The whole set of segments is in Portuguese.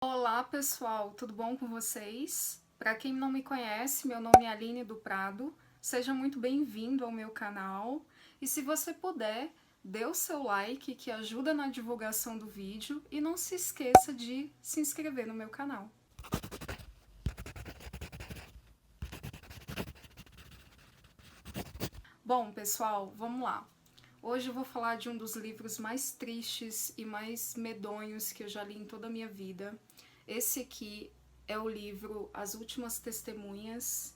Olá pessoal, tudo bom com vocês? Para quem não me conhece, meu nome é Aline do Prado, seja muito bem-vindo ao meu canal e se você puder, dê o seu like que ajuda na divulgação do vídeo e não se esqueça de se inscrever no meu canal. Bom pessoal, vamos lá. Hoje eu vou falar de um dos livros mais tristes e mais medonhos que eu já li em toda a minha vida. Esse aqui é o livro As Últimas Testemunhas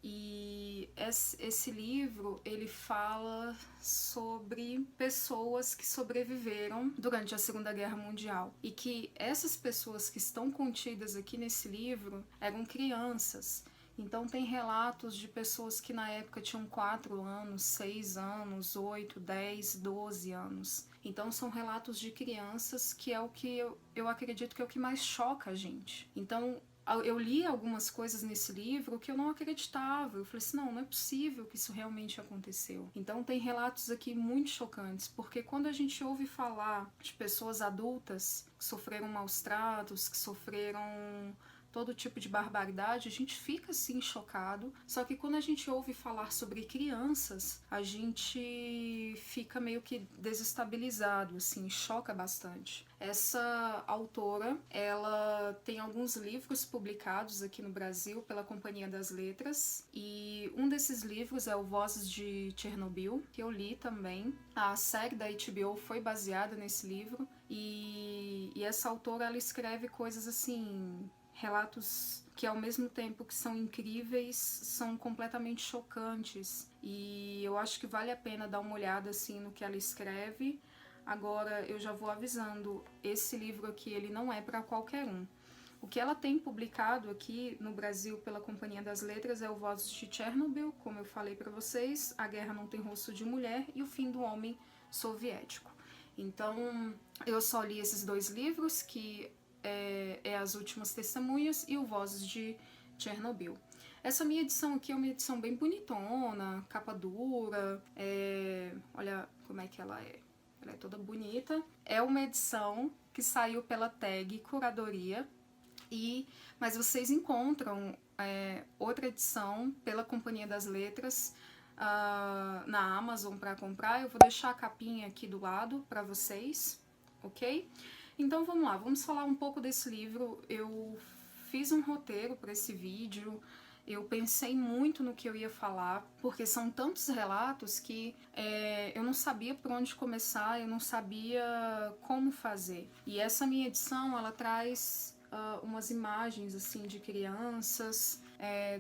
e esse livro ele fala sobre pessoas que sobreviveram durante a Segunda Guerra Mundial e que essas pessoas que estão contidas aqui nesse livro eram crianças. Então tem relatos de pessoas que na época tinham 4 anos, 6 anos, 8, 10, 12 anos. Então são relatos de crianças que é o que eu acredito que é o que mais choca a gente. Então eu li algumas coisas nesse livro que eu não acreditava. Eu falei assim, não é possível que isso realmente aconteceu. Então tem relatos aqui muito chocantes, porque quando a gente ouve falar de pessoas adultas que sofreram maus tratos, que sofreram todo tipo de barbaridade, a gente fica assim chocado. Só que quando a gente ouve falar sobre crianças, a gente fica meio que desestabilizado, assim, choca bastante. Essa autora, ela tem alguns livros publicados aqui no Brasil pela Companhia das Letras e um desses livros é o Vozes de Chernobyl, que eu li também. A série da HBO foi baseada nesse livro e essa autora, ela escreve coisas assim, relatos que ao mesmo tempo que são incríveis, são completamente chocantes. E eu acho que vale a pena dar uma olhada assim no que ela escreve. Agora eu já vou avisando, esse livro aqui ele não é para qualquer um. O que ela tem publicado aqui no Brasil pela Companhia das Letras é o Vozes de Chernobyl, como eu falei para vocês, A Guerra Não Tem Rosto de Mulher e O Fim do Homem Soviético. Então eu só li esses dois livros, que é As Últimas Testemunhas e o Vozes de Chernobyl. Essa minha edição aqui é uma edição bem bonitona, capa dura, olha como é que ela é. Ela é toda bonita. É uma edição que saiu pela tag Curadoria, mas vocês encontram outra edição pela Companhia das Letras na Amazon para comprar. Eu vou deixar a capinha aqui do lado para vocês, ok? Então vamos lá, vamos falar um pouco desse livro. Eu fiz um roteiro para esse vídeo, eu pensei muito no que eu ia falar, porque são tantos relatos que eu não sabia por onde começar, eu não sabia como fazer. E essa minha edição, ela traz umas imagens assim de crianças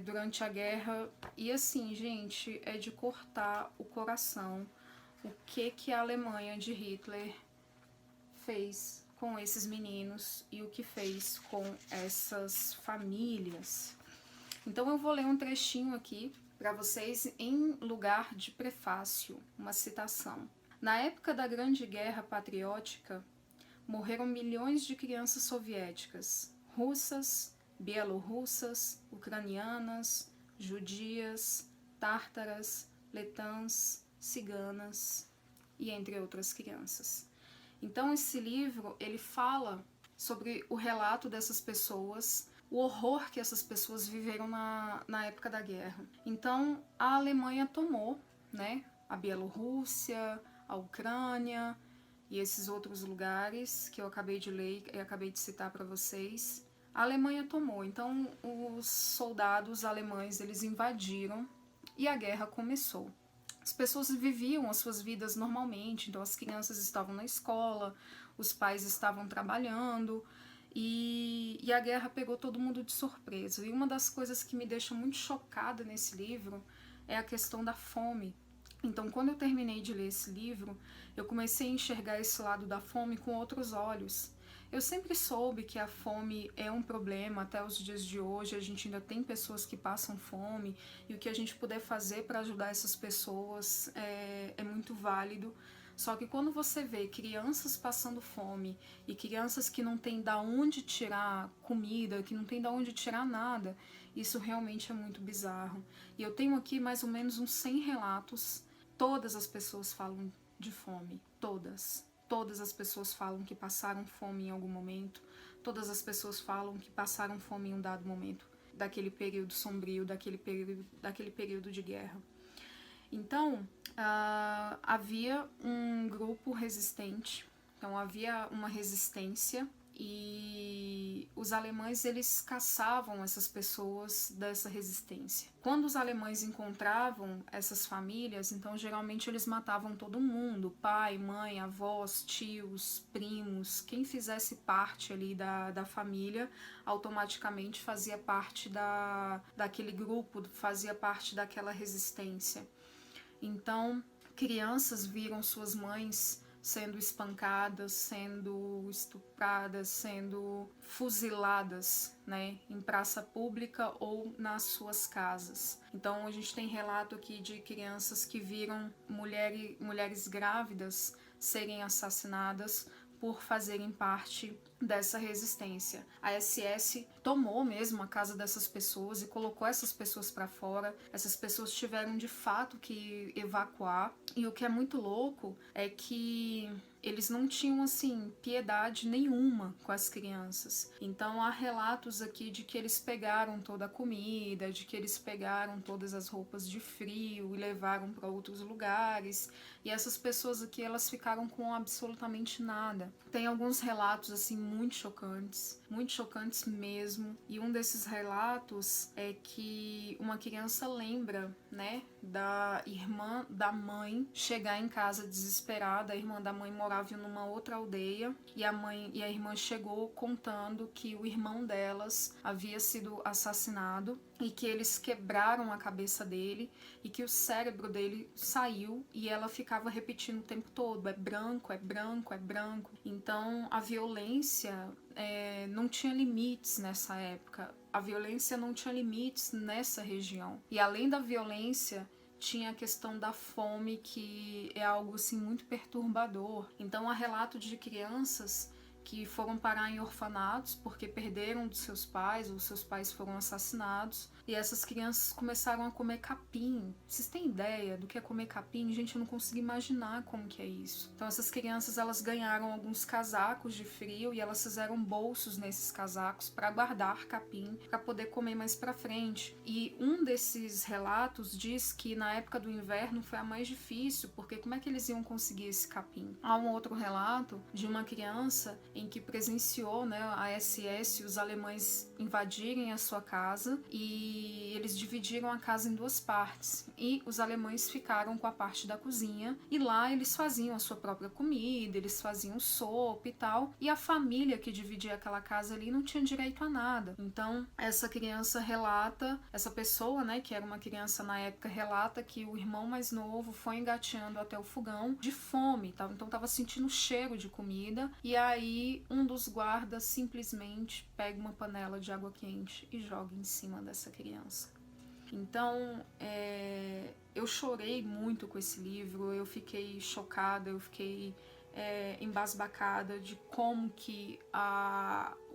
durante a guerra, e assim, gente, é de cortar o coração o que a Alemanha de Hitler fez com esses meninos e o que fez com essas famílias. Então eu vou ler um trechinho aqui para vocês em lugar de prefácio, uma citação. Na época da Grande Guerra Patriótica, morreram milhões de crianças soviéticas, russas, bielorrussas, ucranianas, judias, tártaras, letãs, ciganas e entre outras crianças. Então esse livro, ele fala sobre o relato dessas pessoas, o horror que essas pessoas viveram na época da guerra. Então a Alemanha tomou, né, a Bielorrússia, a Ucrânia e esses outros lugares que eu acabei de ler e acabei de citar para vocês. A Alemanha tomou, então os soldados alemães, eles invadiram e a guerra começou. As pessoas viviam as suas vidas normalmente, então as crianças estavam na escola, os pais estavam trabalhando e a guerra pegou todo mundo de surpresa. E uma das coisas que me deixa muito chocada nesse livro é a questão da fome. Então, quando eu terminei de ler esse livro, eu comecei a enxergar esse lado da fome com outros olhos. Eu sempre soube que a fome é um problema, até os dias de hoje a gente ainda tem pessoas que passam fome, e o que a gente puder fazer para ajudar essas pessoas é muito válido. Só que quando você vê crianças passando fome e crianças que não têm da onde tirar comida, que não têm da onde tirar nada, isso realmente é muito bizarro. E eu tenho aqui mais ou menos uns 100 relatos. Todas as pessoas falam de fome, todas. Todas as pessoas falam que passaram fome em algum momento. todas as pessoas falam que passaram fome em um dado momento daquele período sombrio, daquele período de guerra. Então, havia um grupo resistente, então havia uma resistência, e os alemães, eles caçavam essas pessoas dessa resistência. Quando os alemães encontravam essas famílias, então geralmente eles matavam todo mundo, pai, mãe, avós, tios, primos, quem fizesse parte ali da família, automaticamente fazia parte daquele grupo, fazia parte daquela resistência. Então, crianças viram suas mães sendo espancadas, sendo estupradas, sendo fuziladas, né, em praça pública ou nas suas casas. Então a gente tem relato aqui de crianças que viram mulheres grávidas serem assassinadas por fazerem parte dessa resistência. A SS tomou mesmo a casa dessas pessoas e colocou essas pessoas para fora. Essas pessoas tiveram de fato que evacuar. E o que é muito louco é que eles não tinham, assim, piedade nenhuma com as crianças. Então há relatos aqui de que eles pegaram toda a comida, de que eles pegaram todas as roupas de frio e levaram para outros lugares. E essas pessoas aqui, elas ficaram com absolutamente nada. Tem alguns relatos, assim, muito chocantes mesmo. E um desses relatos é que uma criança lembra, né, da irmã da mãe chegar em casa desesperada. A irmã da mãe morava numa outra aldeia e a irmã chegou contando que o irmão delas havia sido assassinado e que eles quebraram a cabeça dele e que o cérebro dele saiu, e ela ficava repetindo o tempo todo: é branco, é branco, é branco. Então a violência não tinha limites nessa época. A violência não tinha limites nessa região. E além da violência, tinha a questão da fome, que é algo assim muito perturbador. Então há relato de crianças que foram parar em orfanatos porque perderam dos seus pais, ou seus pais foram assassinados, e essas crianças começaram a comer capim. Vocês têm ideia do que é comer capim? Gente, eu não consigo imaginar como que é isso. Então essas crianças, elas ganharam alguns casacos de frio e elas fizeram bolsos nesses casacos para guardar capim, para poder comer mais para frente. E um desses relatos diz que na época do inverno foi a mais difícil, porque como é que eles iam conseguir esse capim? Há um outro relato de uma criança em que presenciou, né, a SS e os alemães invadirem a sua casa, e eles dividiram a casa em duas partes, e os alemães ficaram com a parte da cozinha, e lá eles faziam a sua própria comida, eles faziam sopa e tal, e a família que dividia aquela casa ali não tinha direito a nada. Então essa criança relata, essa pessoa, né, que era uma criança na época, relata que o irmão mais novo foi engateando até o fogão de fome, tá? Então tava sentindo o cheiro de comida, e aí um dos guardas simplesmente pega uma panela de água quente e joga em cima dessa criança. Então, eu chorei muito com esse livro, eu fiquei chocada, eu fiquei embasbacada de como que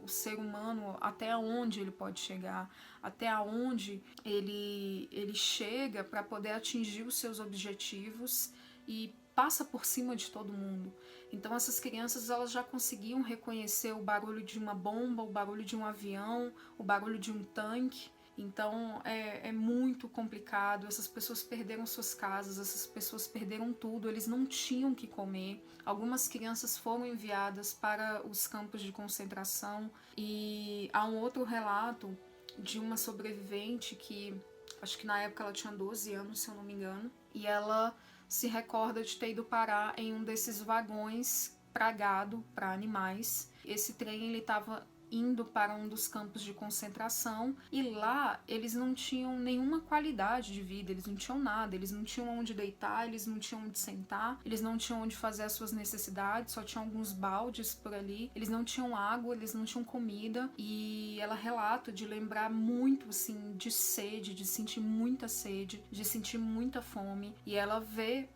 o ser humano, até onde ele pode chegar, até onde ele chega para poder atingir os seus objetivos e passa por cima de todo mundo. Então essas crianças, elas já conseguiam reconhecer o barulho de uma bomba, o barulho de um avião, o barulho de um tanque. Então é muito complicado. Essas pessoas perderam suas casas, essas pessoas perderam tudo, eles não tinham o que comer. Algumas crianças foram enviadas para os campos de concentração, e há um outro relato de uma sobrevivente que, acho que na época ela tinha 12 anos, se eu não me engano, e ela se recorda de ter ido parar em um desses vagões para gado, para animais. Esse trem, ele estava indo para um dos campos de concentração, e lá eles não tinham nenhuma qualidade de vida, eles não tinham nada, eles não tinham onde deitar, eles não tinham onde sentar, eles não tinham onde fazer as suas necessidades, só tinham alguns baldes por ali, eles não tinham água, eles não tinham comida. E ela relata de lembrar muito, assim, de sede, de sentir muita sede, de sentir muita fome, e ela vê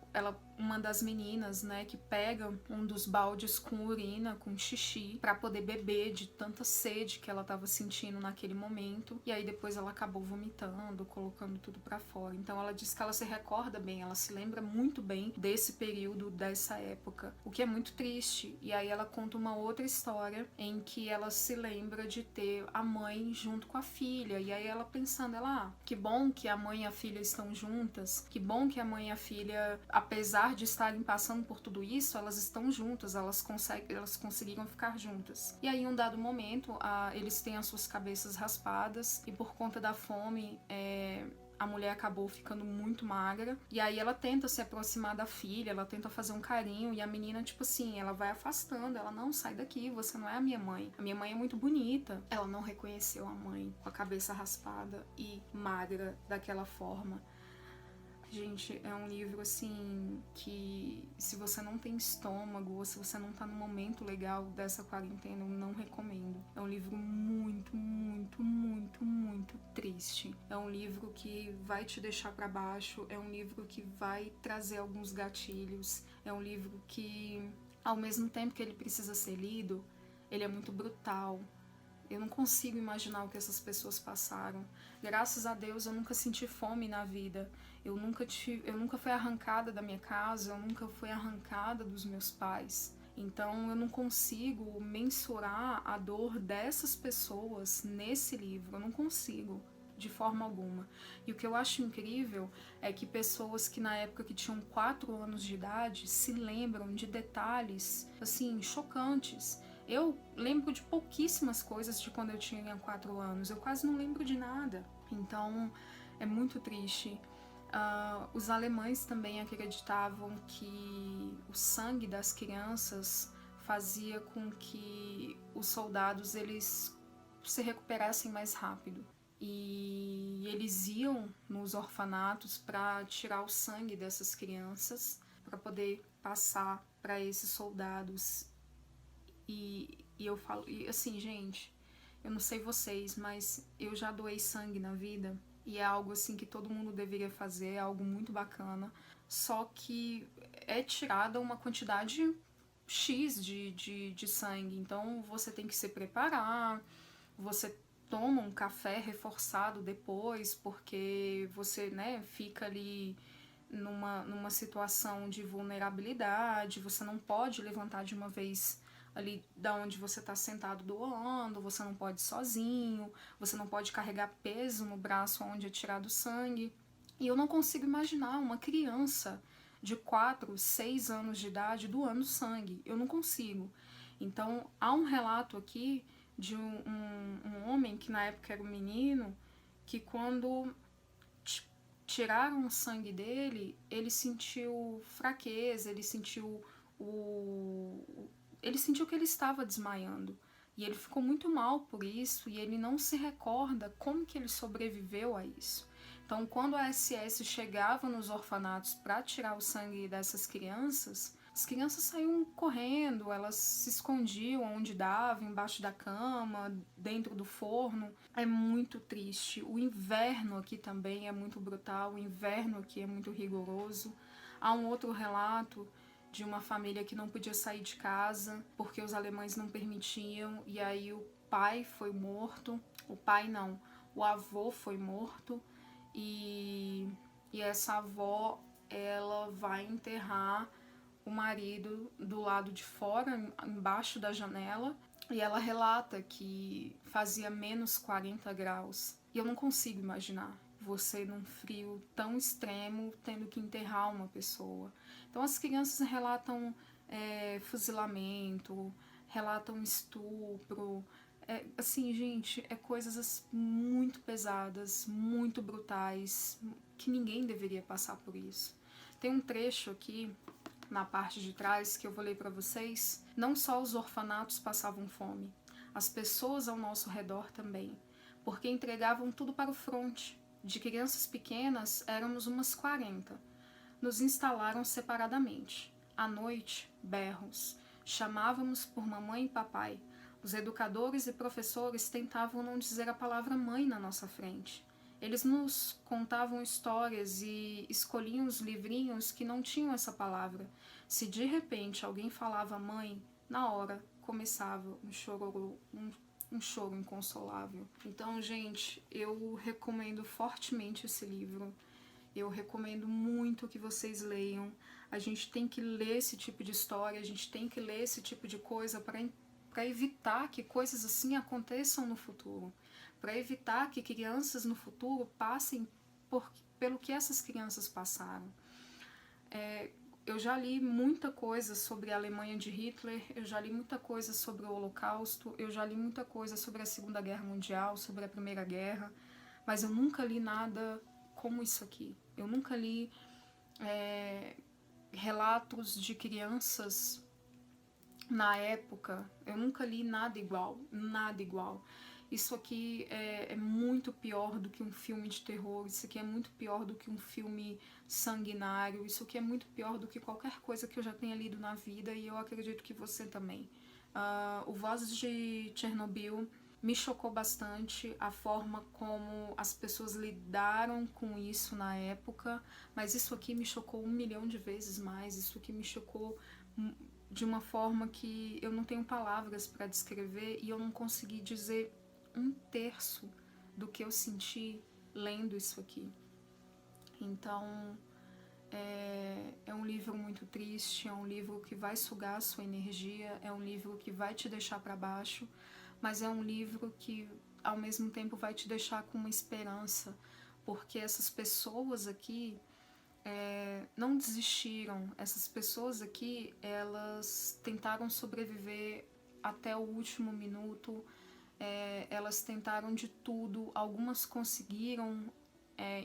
uma das meninas, né, que pega um dos baldes com urina, com xixi, pra poder beber de tanta sede que ela tava sentindo naquele momento. E aí depois ela acabou vomitando, colocando tudo pra fora. Então ela diz que ela se recorda bem, ela se lembra muito bem desse período, dessa época, o que é muito triste. E aí ela conta uma outra história em que ela se lembra de ter a mãe junto com a filha. E aí ela pensando, que bom que a mãe e a filha estão juntas, que bom que a mãe e a filha, apesar de estarem passando por tudo isso, elas estão juntas, elas conseguiram ficar juntas. E aí, em um dado momento, eles têm as suas cabeças raspadas e por conta da fome, a mulher acabou ficando muito magra, e aí ela tenta se aproximar da filha, ela tenta fazer um carinho, e a menina, tipo assim, ela vai afastando, ela, não, sai daqui, você não é a minha mãe é muito bonita. Ela não reconheceu a mãe com a cabeça raspada e magra daquela forma. Gente, é um livro, assim, que se você não tem estômago ou se você não tá no momento legal dessa quarentena, eu não recomendo. É um livro muito, muito, muito, muito triste. É um livro que vai te deixar pra baixo, é um livro que vai trazer alguns gatilhos, é um livro que, ao mesmo tempo que ele precisa ser lido, ele é muito brutal. Eu não consigo imaginar o que essas pessoas passaram. Graças a Deus eu nunca senti fome na vida. Eu nunca fui arrancada da minha casa, eu nunca fui arrancada dos meus pais. Então eu não consigo mensurar a dor dessas pessoas nesse livro. Eu não consigo, de forma alguma. E o que eu acho incrível é que pessoas que na época que tinham 4 anos de idade se lembram de detalhes, assim, chocantes. Eu lembro de pouquíssimas coisas de quando eu tinha 4 anos, eu quase não lembro de nada. Então, é muito triste. Os alemães também acreditavam que o sangue das crianças fazia com que os soldados eles se recuperassem mais rápido. E eles iam nos orfanatos para tirar o sangue dessas crianças, para poder passar para esses soldados. E eu falo, e assim, gente, eu não sei vocês, mas eu já doei sangue na vida e é algo assim que todo mundo deveria fazer, é algo muito bacana. Só que é tirada uma quantidade X de sangue, então você tem que se preparar, você toma um café reforçado depois, porque você, né, fica ali numa situação de vulnerabilidade, você não pode levantar de uma vez ali da onde você está sentado doando, você não pode ir sozinho, você não pode carregar peso no braço onde é tirado sangue. E eu não consigo imaginar uma criança de 4, 6 anos de idade doando sangue. Eu não consigo. Então, há um relato aqui de um homem, que na época era um menino, que quando tiraram o sangue dele, ele sentiu fraqueza, ele sentiu que ele estava desmaiando. E ele ficou muito mal por isso, e ele não se recorda como que ele sobreviveu a isso. Então, quando a SS chegava nos orfanatos para tirar o sangue dessas crianças, as crianças saíam correndo, elas se escondiam onde dava, embaixo da cama, dentro do forno. É muito triste. O inverno aqui também é muito brutal, o inverno aqui é muito rigoroso. Há um outro relato de uma família que não podia sair de casa porque os alemães não permitiam, e aí o pai foi morto, o avô foi morto, e essa avó, ela vai enterrar o marido do lado de fora, embaixo da janela, e ela relata que fazia menos 40 graus. E eu não consigo imaginar você num frio tão extremo tendo que enterrar uma pessoa. Então as crianças relatam fuzilamento, relatam estupro. Assim, gente, coisas muito pesadas, muito brutais, que ninguém deveria passar por isso. Tem um trecho aqui na parte de trás que eu vou ler para vocês. Não só os orfanatos passavam fome, as pessoas ao nosso redor também, porque entregavam tudo para o fronte. De crianças pequenas, éramos umas 40. Nos instalaram separadamente. À noite, berros. Chamávamos por mamãe e papai. Os educadores e professores tentavam não dizer a palavra mãe na nossa frente. Eles nos contavam histórias e escolhiam os livrinhos que não tinham essa palavra. Se de repente alguém falava mãe, na hora começava um chororô, um choro inconsolável. Então, gente, eu recomendo fortemente esse livro. Eu recomendo muito que vocês leiam. A gente tem que ler esse tipo de história, a gente tem que ler esse tipo de coisa para evitar que coisas assim aconteçam no futuro. Para evitar que crianças no futuro passem pelo que essas crianças passaram. Eu já li muita coisa sobre a Alemanha de Hitler, eu já li muita coisa sobre o Holocausto, eu já li muita coisa sobre a Segunda Guerra Mundial, sobre a Primeira Guerra, mas eu nunca li nada como isso aqui. Eu nunca li relatos de crianças na época, eu nunca li nada igual, nada igual. Isso aqui é muito pior do que um filme de terror, isso aqui é muito pior do que um filme sanguinário, isso aqui é muito pior do que qualquer coisa que eu já tenha lido na vida, e eu acredito que você também. O Vozes de Chernobyl me chocou bastante a forma como as pessoas lidaram com isso na época, mas isso aqui me chocou 1 milhão de vezes mais, isso aqui me chocou de uma forma que eu não tenho palavras para descrever, e eu não consegui dizer 1/3 do que eu senti lendo isso aqui. Então, é um livro muito triste, é um livro que vai sugar a sua energia, é um livro que vai te deixar para baixo, mas é um livro que ao mesmo tempo vai te deixar com uma esperança, porque essas pessoas aqui não desistiram. Essas pessoas aqui, elas tentaram sobreviver até o último minuto, elas tentaram de tudo, algumas conseguiram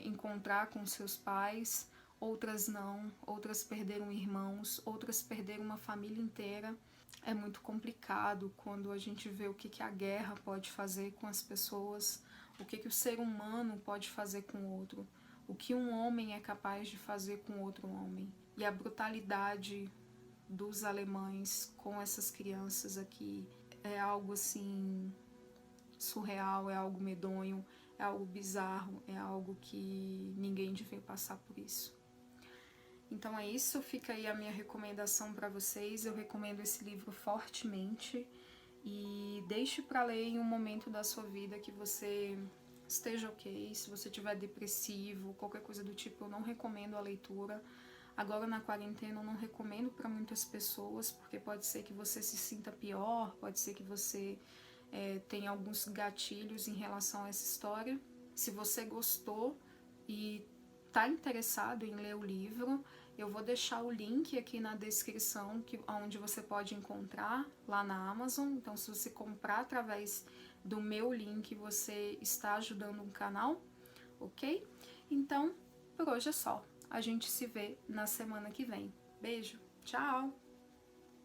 encontrar com seus pais, outras não, outras perderam irmãos, outras perderam uma família inteira. É muito complicado quando a gente vê o que a guerra pode fazer com as pessoas, o que o ser humano pode fazer com o outro, o que um homem é capaz de fazer com outro homem. E a brutalidade dos alemães com essas crianças aqui é algo assim surreal, é algo medonho, é algo bizarro, é algo que ninguém devia passar por isso. Então é isso, fica aí a minha recomendação para vocês. Eu recomendo esse livro fortemente, e deixe para ler em um momento da sua vida que você esteja ok. Se você estiver depressivo, qualquer coisa do tipo, eu não recomendo a leitura. Agora na quarentena eu não recomendo para muitas pessoas, porque pode ser que você se sinta pior, pode ser que você tenha alguns gatilhos em relação a essa história. Se você gostou e está interessado em ler o livro, eu vou deixar o link aqui na descrição, onde você pode encontrar lá na Amazon. Então, se você comprar através do meu link, você está ajudando um canal, ok? Então, por hoje é só. A gente se vê na semana que vem. Beijo, tchau!